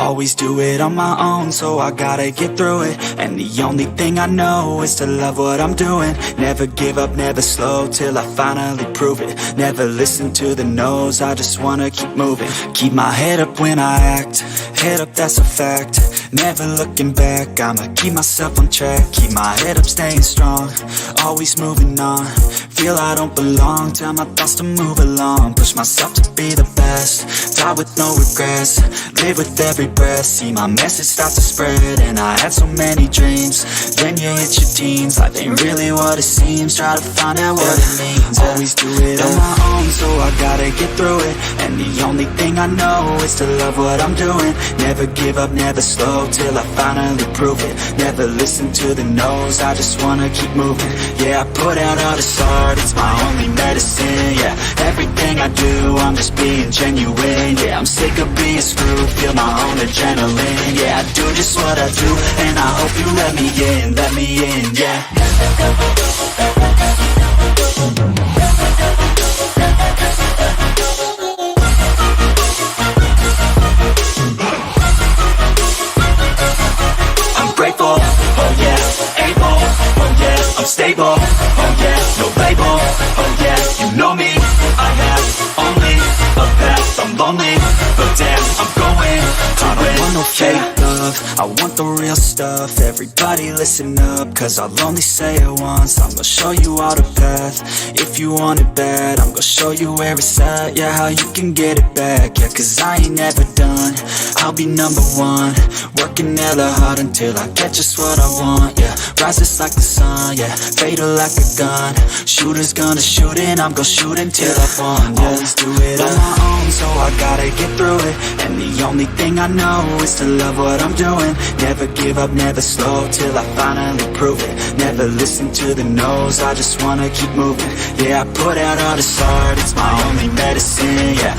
Always do it on my own, so I gotta get through it. And the only thing I know is to love what I'm doing. Never give up, never slow, till I finally prove it. Never listen to the no's, I just wanna keep moving. Keep my head up when I act, head up, that's a fact. Never looking back, I'ma keep myself on track. Keep my head up, staying strong, always moving on. Feel I don't belong, tell my thoughts to move along. Push myself to be the best, die with no regrets. Live with every breath, see my message start to spread. And I had so many dreams, then you hit your teens. Life ain't really what it seems, try to find out what it means. Always do it on my own, so I gotta get through it. And the only thing I know is to love what I'm doing. Never give up, never slow, till I finally prove it. Never listen to the no's, I just wanna keep moving. Yeah, I put out all this art, it's my only medicine. Yeah, everything I do, I'm just being genuine. Yeah, I'm sick of being screwed, feel my own adrenaline. Yeah, I do just what I do, and I hope you let me in, yeah. I'm grateful, oh yeah, able, oh yeah, I'm stable, oh yeah, no label, oh yeah, you know me, I have only a path, I'm lonely, but damn, I'm going to I don't want no fake love, I want the real stuff. Everybody listen up, cause I'll only say it once. I'm gonna show you all the path, if you want it bad. I'm gonna show you where it's at, yeah, how you can get it back. Yeah, cause I ain't never done, I'll be number one. Working hella hard until I get just what I want, yeah. Rises like the sun, yeah, fatal like a gun. Shooters gonna shoot and I'm gonna shoot until I won, yeah. Always do it on my own, so I gotta get through it. And the only thing I know is to love what I'm doing. Never give up, never slow, till I finally prove it. Never listen to the no's, I just wanna keep moving. Yeah, I put out all this art, it's my only medicine, yeah.